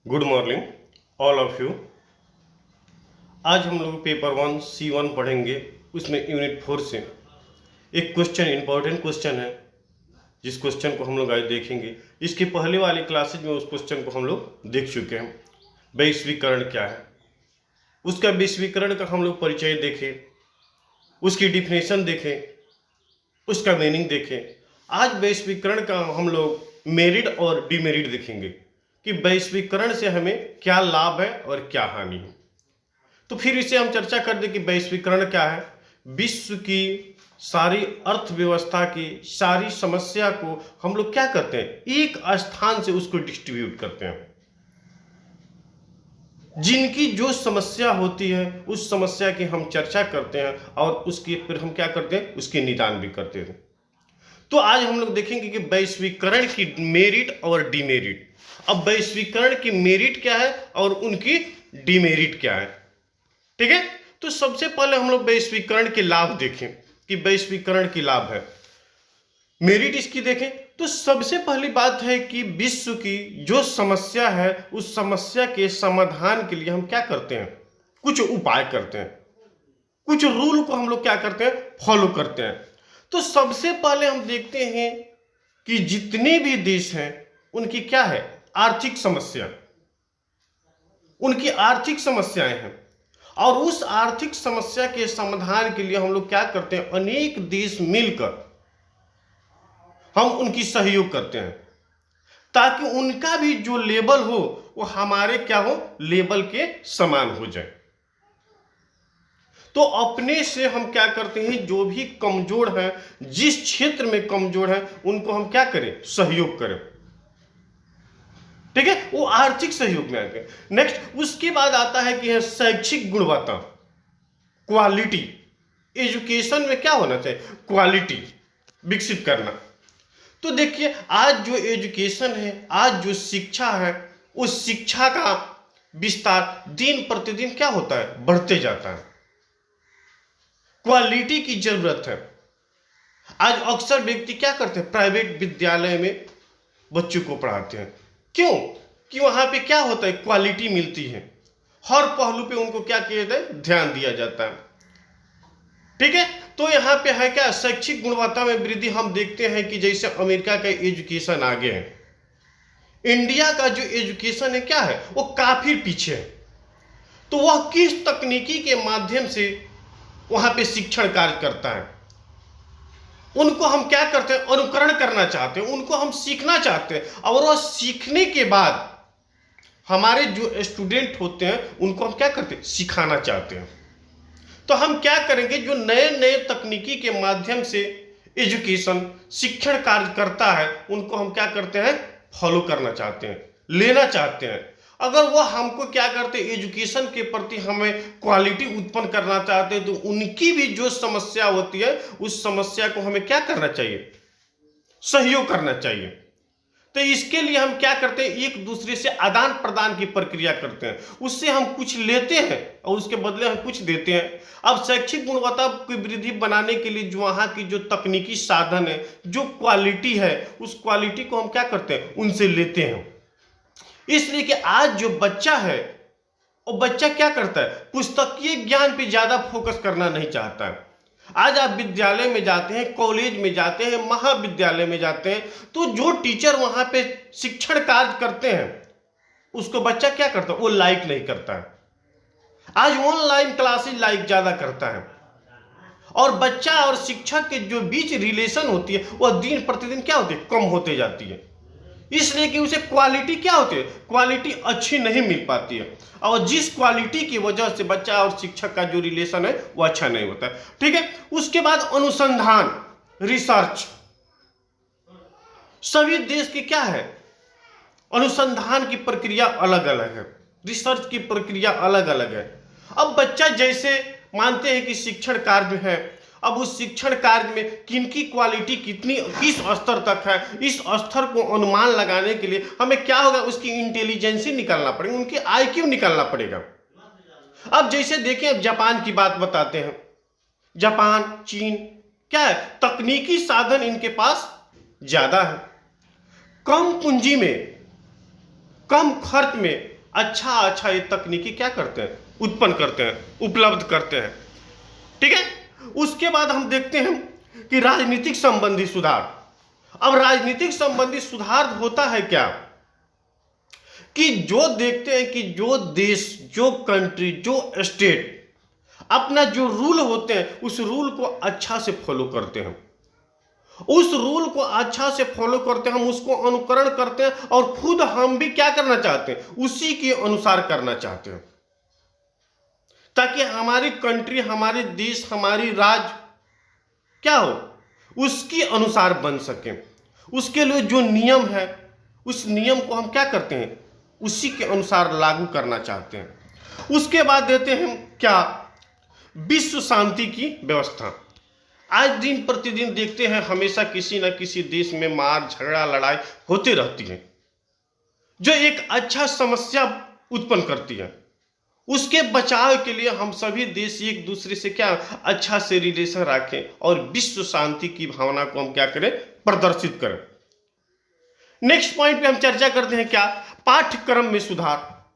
Good morning all of you. आज हम लोग पेपर 1 C1 पढ़ेंगे। उसमें यूनिट 4 से एक क्वेश्चन, इंपॉर्टेंट क्वेश्चन है, जिस क्वेश्चन को हम लोग आज देखेंगे। इसके पहले वाले क्लासेज में उस क्वेश्चन को हम लोग देख चुके हैं। वैश्वीकरण क्या है, उसका वैश्वीकरण का हम लोग परिचय देखें, उसकी डिफिनेशन देखें, उसका मीनिंग देखें। आज वैश्वीकरण का हम लोग मेरिट और डिमेरिट देखेंगे कि वैश्वीकरण से हमें क्या लाभ है और क्या हानि है। तो फिर इसे हम चर्चा कर दें कि वैश्वीकरण क्या है। विश्व की सारी अर्थव्यवस्था की सारी समस्या को हम लोग क्या करते हैं, एक स्थान से उसको डिस्ट्रीब्यूट करते हैं। जिनकी जो समस्या होती है उस समस्या की हम चर्चा करते हैं और उसकी फिर हम क्या करते हैं, उसके निदान भी करते हैं। तो आज हम लोग देखेंगे कि वैश्वीकरण की मेरिट और डिमेरिट। अब वैश्वीकरण की मेरिट क्या है और उनकी डिमेरिट क्या है, ठीक है। तो सबसे पहले हम लोग वैश्वीकरण के लाभ देखें कि वैश्वीकरण की लाभ है, मेरिट इसकी देखें। तो सबसे पहली बात है कि विश्व की जो समस्या है उस समस्या के समाधान के लिए हम क्या करते हैं, कुछ उपाय करते हैं, कुछ रूल को हम लोग क्या करते हैं, फॉलो करते हैं। तो सबसे पहले हम देखते हैं कि जितने भी देश हैं उनकी क्या है, आर्थिक समस्या, उनकी आर्थिक समस्याएं हैं। और उस आर्थिक समस्या के समाधान के लिए हम लोग क्या करते हैं, अनेक देश मिलकर हम उनकी सहयोग करते हैं ताकि उनका भी जो लेवल हो वो हमारे क्या हो, लेवल के समान हो जाए। तो अपने से हम क्या करते हैं, जो भी कमजोर हैं, जिस क्षेत्र में कमजोर हैं, उनको हम क्या करें, सहयोग करें, ठीक है। वो आर्थिक सहयोग में आते हैं। नेक्स्ट उसके बाद आता है कि शैक्षिक गुणवत्ता, क्वालिटी। एजुकेशन में क्या होना चाहिए, क्वालिटी विकसित करना। तो देखिए आज जो एजुकेशन है, आज जो शिक्षा है, उस शिक्षा का विस्तार दिन प्रतिदिन क्या होता है, बढ़ते जाता है। क्वालिटी की जरूरत है। आज अक्सर व्यक्ति क्या करते हैं, प्राइवेट विद्यालय में बच्चों को पढ़ाते हैं। क्यों कि वहां पे क्या होता है, क्वालिटी मिलती है, हर पहलू पे उनको क्या किया जाए, ध्यान दिया जाता है, ठीक है। तो यहाँ पे है क्या, शैक्षिक गुणवत्ता में वृद्धि। हम देखते हैं कि जैसे अमेरिका का एजुकेशन आगे है, इंडिया का जो एजुकेशन है क्या है, वो काफी पीछे है। तो वह किस तकनीकी के माध्यम से वहां पे शिक्षण कार्य करता है, उनको हम क्या करते हैं, अनुकरण करना चाहते हैं, उनको हम सीखना चाहते हैं। और वह सीखने के बाद हमारे जो स्टूडेंट होते हैं उनको हम क्या करते हैं, सिखाना चाहते हैं। तो हम क्या करेंगे, जो नए नए तकनीकी के माध्यम से एजुकेशन शिक्षण कार्य करता है उनको हम क्या करते हैं, फॉलो करना चाहते हैं, लेना चाहते हैं। अगर वह हमको क्या करते हैं, एजुकेशन के प्रति हमें क्वालिटी उत्पन्न करना चाहते हैं, तो उनकी भी जो समस्या होती है उस समस्या को हमें क्या करना चाहिए, सहयोग करना चाहिए। तो इसके लिए हम क्या करते हैं, एक दूसरे से आदान प्रदान की प्रक्रिया करते हैं। उससे हम कुछ लेते हैं और उसके बदले हम कुछ देते हैं। अब शैक्षिक गुणवत्ता की वृद्धि बनाने के लिए जो वहाँ की जो तकनीकी साधन है, जो क्वालिटी है, उस क्वालिटी को हम क्या करते हैं, उनसे लेते हैं। इसलिए कि आज जो बच्चा है वो बच्चा क्या करता है, पुस्तकीय ज्ञान पे ज्यादा फोकस करना नहीं चाहता है। आज आप विद्यालय में जाते हैं, कॉलेज में जाते हैं, महाविद्यालय में जाते हैं, तो जो टीचर वहां पे शिक्षण कार्य करते हैं उसको बच्चा क्या करता है, वो लाइक नहीं करता है। आज ऑनलाइन क्लासेस लाइक ज्यादा करता है। और बच्चा और शिक्षक के जो बीच रिलेशन होती है वह दिन प्रतिदिन क्या होती है, कम होते जाती है। इसलिए कि उसे क्वालिटी क्या होती है, क्वालिटी अच्छी नहीं मिल पाती है। और जिस क्वालिटी की वजह से बच्चा और शिक्षक का जो रिलेशन है वो अच्छा नहीं होता है, ठीक है। उसके बाद अनुसंधान, रिसर्च। सभी देश की क्या है, अनुसंधान की प्रक्रिया अलग अलग है, रिसर्च की प्रक्रिया अलग अलग है। अब बच्चा जैसे मानते हैं कि शिक्षण कार्य है, अब उस शिक्षण कार्य में किनकी क्वालिटी कितनी, किस स्तर तक है, इस स्तर को अनुमान लगाने के लिए हमें क्या होगा, उसकी इंटेलिजेंसी निकालना पड़ेगा, उनकी IQ निकालना पड़ेगा। अब जैसे देखें, अब जापान की बात बताते हैं, जापान, चीन, क्या है, तकनीकी साधन इनके पास ज्यादा है, कम पूंजी में, कम खर्च में अच्छा अच्छा ये तकनीकी क्या करते हैं, उत्पन्न करते हैं, उपलब्ध करते हैं। ठीक है, उसके बाद हम देखते हैं कि राजनीतिक संबंधी सुधार। अब राजनीतिक संबंधी सुधार होता है क्या कि जो देखते हैं कि जो देश, जो कंट्री, जो स्टेट अपना जो रूल होते हैं उस रूल को अच्छा से फॉलो करते हैं, उस रूल को अच्छा से फॉलो करते हैं, हम उसको अनुकरण करते हैं और खुद हम भी क्या करना चाहते हैं, उसी के अनुसार करना चाहते हैं, ताकि हमारी कंट्री, हमारे देश, हमारी राज्य क्या हो, उसके अनुसार बन सके। उसके लिए जो नियम है उस नियम को हम क्या करते हैं, उसी के अनुसार लागू करना चाहते हैं। उसके बाद देते हैं क्या, विश्व शांति की व्यवस्था। आज दिन प्रतिदिन देखते हैं हमेशा किसी न किसी देश में मार झगड़ा लड़ाई होती रहती है, जो एक अच्छा समस्या उत्पन्न करती है। उसके बचाव के लिए हम सभी देश एक दूसरे से क्या अच्छा से रिलेशन रखें और विश्व शांति की भावना को हम क्या करें, प्रदर्शित करें। नेक्स्ट पॉइंट पे हम चर्चा करते हैं क्या, पाठ्यक्रम में सुधार।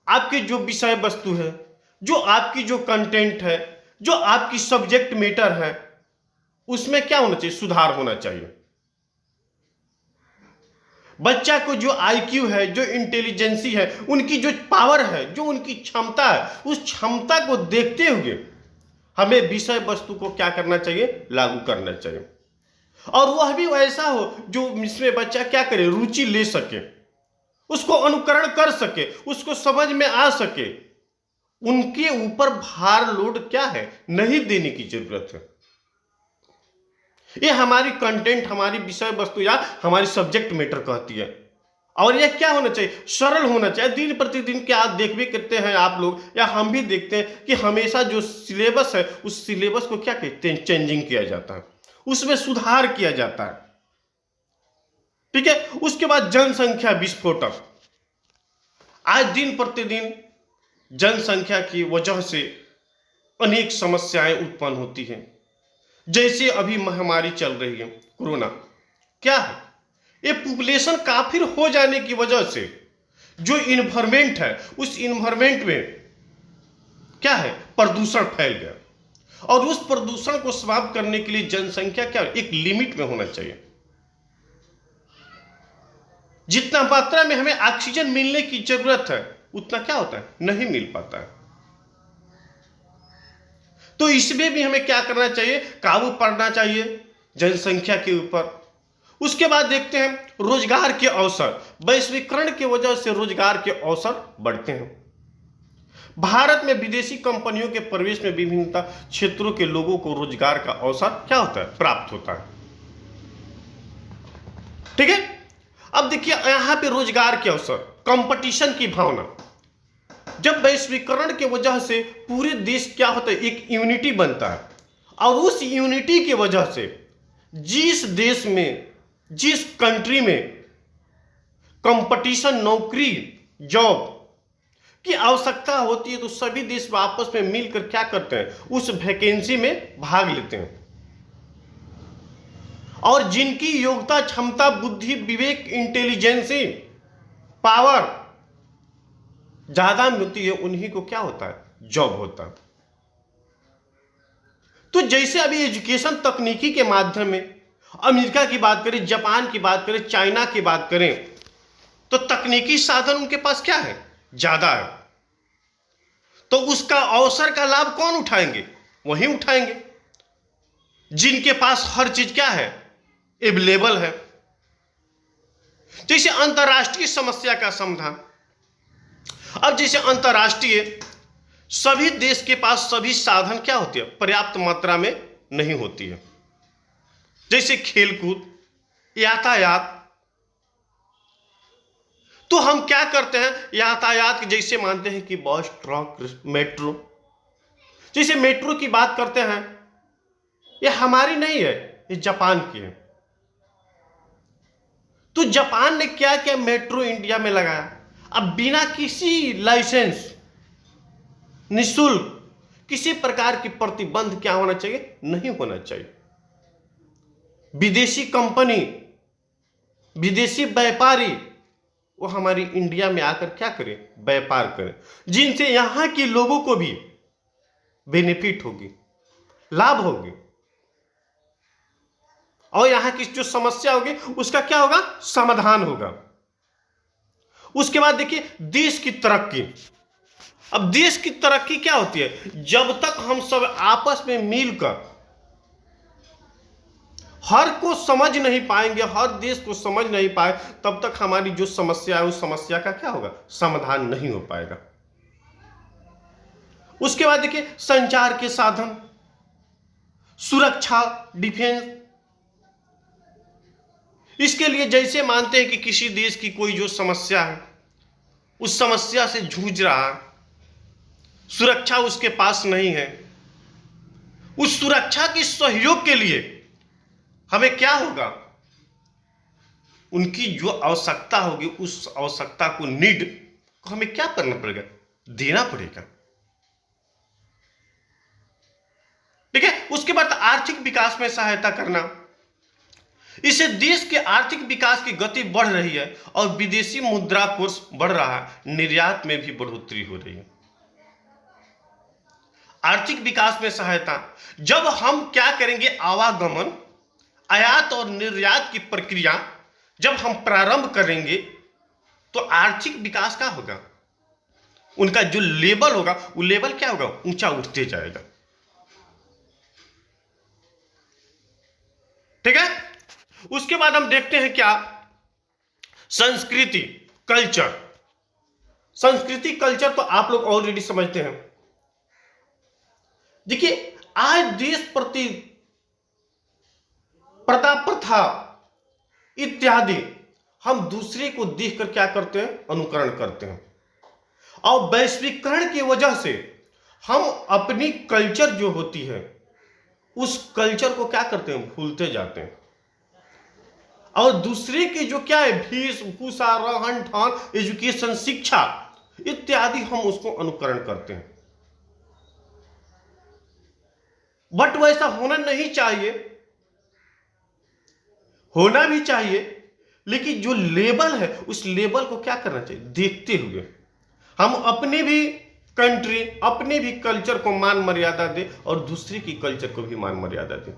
आपके जो विषय वस्तु है, जो आपकी जो कंटेंट है, जो आपकी सब्जेक्ट मैटर है, उसमें क्या होना चाहिए, सुधार होना चाहिए। बच्चा को जो आईक्यू है, जो इंटेलिजेंसी है, उनकी जो पावर है, जो उनकी क्षमता है, उस क्षमता को देखते हुए हमें विषय वस्तु को क्या करना चाहिए, लागू करना चाहिए। और वह भी वैसा हो जो इसमें बच्चा क्या करे, रुचि ले सके, उसको अनुकरण कर सके, उसको समझ में आ सके। उनके ऊपर भार लोड क्या है, नहीं देने की जरूरत है। ये हमारी कंटेंट, हमारी विषय वस्तु या हमारी सब्जेक्ट मैटर कहती है। और यह क्या होना चाहिए, सरल होना चाहिए। दिन प्रतिदिन क्या आप देख भी करते हैं आप लोग, या हम भी देखते हैं कि हमेशा जो सिलेबस है उस सिलेबस को क्या कहते हैं, चेंजिंग किया जाता है, उसमें सुधार किया जाता है। ठीक है, उसके बाद जनसंख्या विस्फोटक। आज दिन प्रतिदिन जनसंख्या की वजह से अनेक समस्याएं उत्पन्न होती हैं। जैसे अभी महामारी चल रही है कोरोना, क्या है, ये पॉपुलेशन काफी हो जाने की वजह से जो इन्वायरमेंट है उस इन्वायरमेंट में क्या है, प्रदूषण फैल गया। और उस प्रदूषण को समाप्त करने के लिए जनसंख्या क्या एक लिमिट में होना चाहिए। जितना मात्रा में हमें ऑक्सीजन मिलने की जरूरत है उतना क्या होता है, नहीं मिल पाता है। तो इसमें भी हमें क्या करना चाहिए, काबू पाना चाहिए जनसंख्या के ऊपर। उसके बाद देखते हैं रोजगार के अवसर। वैश्वीकरण की वजह से रोजगार के अवसर बढ़ते हैं। भारत में विदेशी कंपनियों के प्रवेश में विभिन्न क्षेत्रों के लोगों को रोजगार का अवसर क्या होता है, प्राप्त होता है। ठीक है, अब देखिए यहां पे रोजगार के अवसर, कंपटीशन की भावना। जब वैश्वीकरण की वजह से पूरे देश क्या होता है, एक यूनिटी बनता है। और उस यूनिटी की वजह से जिस देश में, जिस कंट्री में कंपटीशन, नौकरी, जॉब की आवश्यकता होती है तो सभी देश आपस में मिलकर क्या करते हैं, उस वैकेंसी में भाग लेते हैं। और जिनकी योग्यता, क्षमता, बुद्धि, विवेक, इंटेलिजेंसी, पावर ज्यादा मिलती है उन्हीं को क्या होता है, जॉब होता है। तो जैसे अभी एजुकेशन तकनीकी के माध्यम में अमेरिका की बात करें, जापान की बात करें, चाइना की बात करें, तो तकनीकी साधन उनके पास क्या है, ज्यादा है। तो उसका अवसर का लाभ कौन उठाएंगे, वही उठाएंगे जिनके पास हर चीज क्या है, अवेलेबल है। जैसे अंतरराष्ट्रीय समस्या का समाधान। अब जैसे अंतरराष्ट्रीय, सभी देश के पास सभी साधन क्या होते हैं, पर्याप्त मात्रा में नहीं होती है। जैसे खेलकूद, यातायात, तो हम क्या करते हैं, यातायात जैसे मानते हैं कि बस, ट्रक, मेट्रो। जैसे मेट्रो की बात करते हैं, ये हमारी नहीं है, ये जापान की है। तो जापान ने क्या किया, मेट्रो इंडिया में लगाया। अब बिना किसी लाइसेंस, निःशुल्क, किसी प्रकार की प्रतिबंध क्या होना चाहिए, नहीं होना चाहिए। विदेशी कंपनी, विदेशी व्यापारी वो हमारी इंडिया में आकर क्या करें, व्यापार करें, जिनसे यहाँ के लोगों को भी बेनिफिट होगी, लाभ होगी, और यहाँ की जो समस्या होगी उसका क्या होगा, समाधान होगा। उसके बाद देखिए देश की तरक्की। अब देश की तरक्की क्या होती है, जब तक हम सब आपस में मिलकर हर को समझ नहीं पाएंगे, हर देश को समझ नहीं पाए, तब तक हमारी जो समस्या है उस समस्या का क्या होगा, समाधान नहीं हो पाएगा। उसके बाद देखिए संचार के साधन, सुरक्षा, डिफेंस। इसके लिए जैसे मानते हैं कि किसी देश की कोई जो समस्या है उस समस्या से जूझ रहा है, सुरक्षा उसके पास नहीं है, उस सुरक्षा के सहयोग के लिए हमें क्या होगा, उनकी जो आवश्यकता होगी उस आवश्यकता को, नीड को हमें क्या करना पड़ेगा, देना पड़ेगा। ठीक है। उसके बाद आर्थिक विकास में सहायता करना। इससे देश के आर्थिक विकास की गति बढ़ रही है और विदेशी मुद्रा कोष बढ़ रहा है, निर्यात में भी बढ़ोतरी हो रही है। आर्थिक विकास में सहायता, जब हम क्या करेंगे, आवागमन, आयात और निर्यात की प्रक्रिया जब हम प्रारंभ करेंगे तो आर्थिक विकास क्या होगा, उनका जो लेवल होगा वो लेवल क्या होगा, ऊंचा उठते जाएगा। ठीक है। उसके बाद हम देखते हैं क्या, संस्कृति, कल्चर। संस्कृति कल्चर तो आप लोग ऑलरेडी समझते हैं। देखिए आज देश प्रति प्रथा प्रथा इत्यादि हम दूसरे को देखकर क्या करते हैं, अनुकरण करते हैं, और वैश्वीकरण की वजह से हम अपनी कल्चर जो होती है उस कल्चर को क्या करते हैं, भूलते जाते हैं, और दूसरे की जो क्या है, वेशभूषा, रहन सहन, एजुकेशन, शिक्षा इत्यादि हम उसको अनुकरण करते हैं। बट वैसा होना नहीं चाहिए, होना भी चाहिए, लेकिन जो लेवल है उस लेवल को क्या करना चाहिए, देखते हुए हम अपने भी कंट्री, अपने भी कल्चर को मान मर्यादा दे और दूसरे की कल्चर को भी मान मर्यादा दे।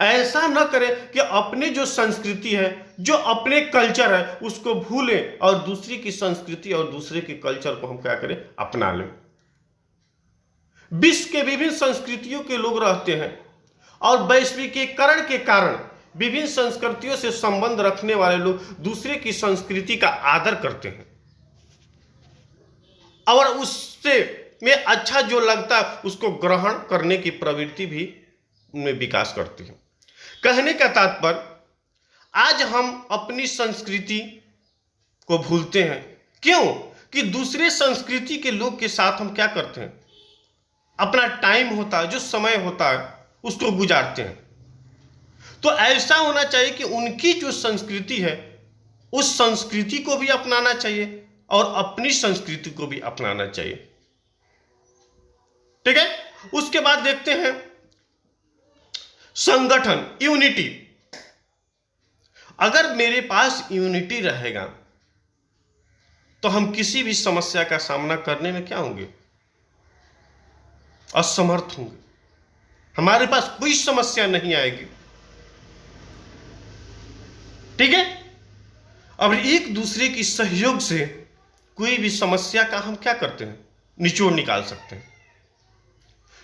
ऐसा न करें कि अपने जो संस्कृति है, जो अपने कल्चर है उसको भूलें और दूसरी की संस्कृति और दूसरे के कल्चर को हम क्या करें, अपना लें। विश्व के विभिन्न संस्कृतियों के लोग रहते हैं और वैश्वीकरण के कारण विभिन्न संस्कृतियों से संबंध रखने वाले लोग दूसरे की संस्कृति का आदर करते हैं और उससे में अच्छा जो लगता है उसको ग्रहण करने की प्रवृत्ति भी उनमें विकास करती है। कहने का तात्पर्य, आज हम अपनी संस्कृति को भूलते हैं। क्यों? कि दूसरे संस्कृति के लोग के साथ हम क्या करते हैं, अपना टाइम होता है, जो समय होता है उसको गुजारते हैं। तो ऐसा होना चाहिए कि उनकी जो संस्कृति है उस संस्कृति को भी अपनाना चाहिए और अपनी संस्कृति को भी अपनाना चाहिए। ठीक है। उसके बाद देखते हैं संगठन, यूनिटी। अगर मेरे पास यूनिटी रहेगा तो हम किसी भी समस्या का सामना करने में क्या होंगे, असमर्थ होंगे, हमारे पास कोई समस्या नहीं आएगी। ठीक है। अब एक दूसरे की सहयोग से कोई भी समस्या का हम क्या करते हैं, निचोड़ निकाल सकते हैं।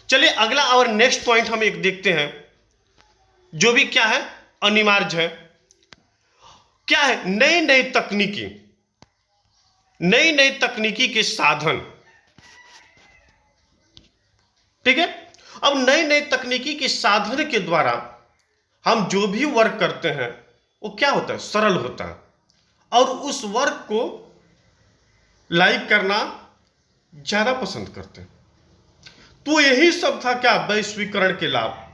चलिए अगला और नेक्स्ट पॉइंट हम एक देखते हैं, जो भी क्या है, अनिवार्य है। क्या है, नई नई तकनीकी, नई नई तकनीकी के साधन। ठीक है। अब नई नई तकनीकी के साधन के द्वारा हम जो भी वर्क करते हैं वो क्या होता है, सरल होता है, और उस वर्क को लाइक करना ज्यादा पसंद करते हैं। तो यही सब था क्या, वैश्वीकरण के लाभ।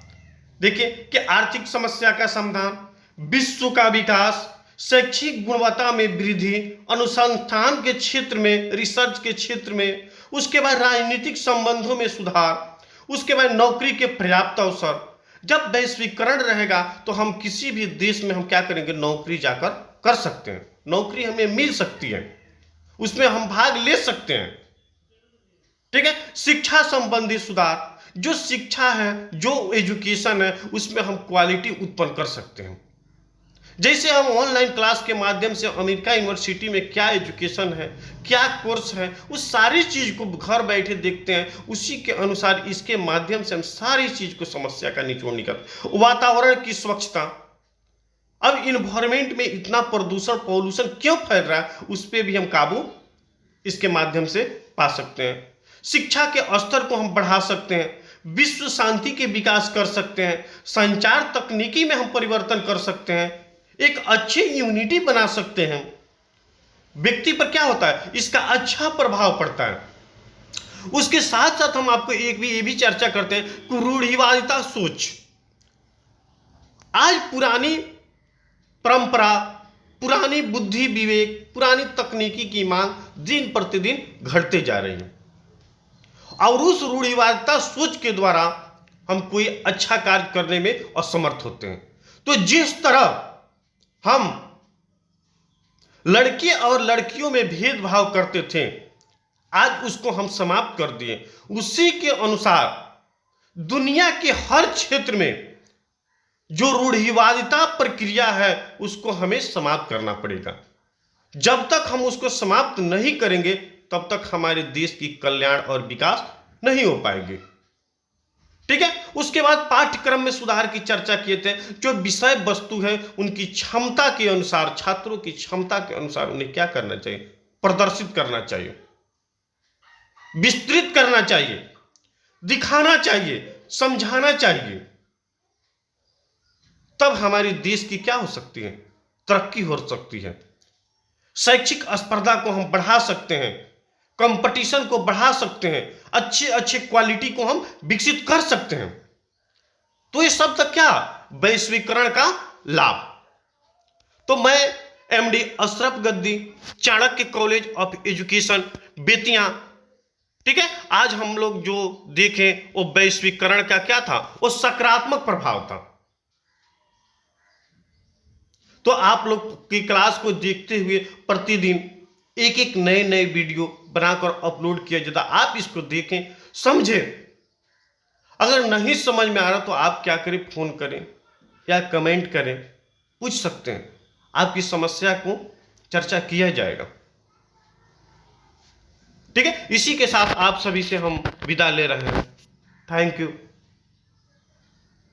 देखिए कि आर्थिक समस्या का समाधान, विश्व का विकास, शैक्षिक गुणवत्ता में वृद्धि, अनुसंधान के क्षेत्र में, रिसर्च के क्षेत्र में, उसके बाद राजनीतिक संबंधों में सुधार, उसके बाद नौकरी के पर्याप्त अवसर। जब वैश्वीकरण रहेगा तो हम किसी भी देश में हम क्या करेंगे, नौकरी जाकर कर सकते हैं, नौकरी हमें मिल सकती है, उसमें हम भाग ले सकते हैं। ठीक है, शिक्षा संबंधी सुधार, जो शिक्षा है, जो एजुकेशन है, उसमें हम क्वालिटी उत्पन्न कर सकते हैं। जैसे हम ऑनलाइन क्लास के माध्यम से अमेरिका यूनिवर्सिटी में क्या एजुकेशन है, क्या कोर्स है, उस सारी चीज को घर बैठे देखते हैं, उसी के अनुसार इसके माध्यम से हम सारी चीज को, समस्या का निचोड़ निकालते। वातावरण की स्वच्छता, अब इन्वायरमेंट में इतना प्रदूषण, पॉल्यूशन क्यों फैल रहा है, उस पर भी हम काबू इसके माध्यम से पा सकते हैं। शिक्षा के स्तर को हम बढ़ा सकते हैं, विश्व शांति के विकास कर सकते हैं, संचार तकनीकी में हम परिवर्तन कर सकते हैं, एक अच्छी यूनिटी बना सकते हैं। व्यक्ति पर क्या होता है, इसका अच्छा प्रभाव पड़ता है। उसके साथ साथ हम आपको ये भी चर्चा करते हैं कि रूढ़िवादिता सोच, आज पुरानी परंपरा, पुरानी बुद्धि विवेक, पुरानी तकनीकी की मांग दिन प्रतिदिन घटते जा रही है, और उस रूढ़िवादिता सोच के द्वारा हम कोई अच्छा कार्य करने में असमर्थ होते हैं। तो जिस तरह हम लड़के और लड़कियों में भेदभाव करते थे, आज उसको हम समाप्त कर दिए। उसी के अनुसार दुनिया के हर क्षेत्र में जो रूढ़िवादिता प्रक्रिया है, उसको हमें समाप्त करना पड़ेगा। जब तक हम उसको समाप्त नहीं करेंगे, तब तक हमारे देश की कल्याण और विकास नहीं हो पाएगी। ठीक है, उसके बाद पाठ्यक्रम में सुधार की चर्चा किए थे। जो विषय वस्तु है, उनकी क्षमता के अनुसार, छात्रों की क्षमता के अनुसार उन्हें क्या करना चाहिए, प्रदर्शित करना चाहिए, विस्तृत करना चाहिए, दिखाना चाहिए, समझाना चाहिए। तब हमारे देश की क्या हो सकती है, तरक्की हो सकती है। शैक्षिक स्पर्धा को हम बढ़ा सकते हैं, कंपटीशन को बढ़ा सकते हैं, अच्छे अच्छे क्वालिटी को हम विकसित कर सकते हैं। तो ये सब तक क्या, वैश्वीकरण का लाभ। तो मैं MD Ashraf Gaddi, Chanakya college of education, Bettiah. ठीक है, आज हम लोग जो देखें वो वैश्वीकरण का क्या था, वो सकारात्मक प्रभाव था। तो आप लोग की क्लास को देखते हुए प्रतिदिन एक एक नए नए वीडियो बनाकर अपलोड किया जाता। आप इसको देखें, समझें। अगर नहीं समझ में आ रहा तो आप क्या करें, फोन करें या कमेंट करें, पूछ सकते हैं। आपकी समस्या को चर्चा किया जाएगा। ठीक है, इसी के साथ आप सभी से हम विदा ले रहे हैं। Thank you.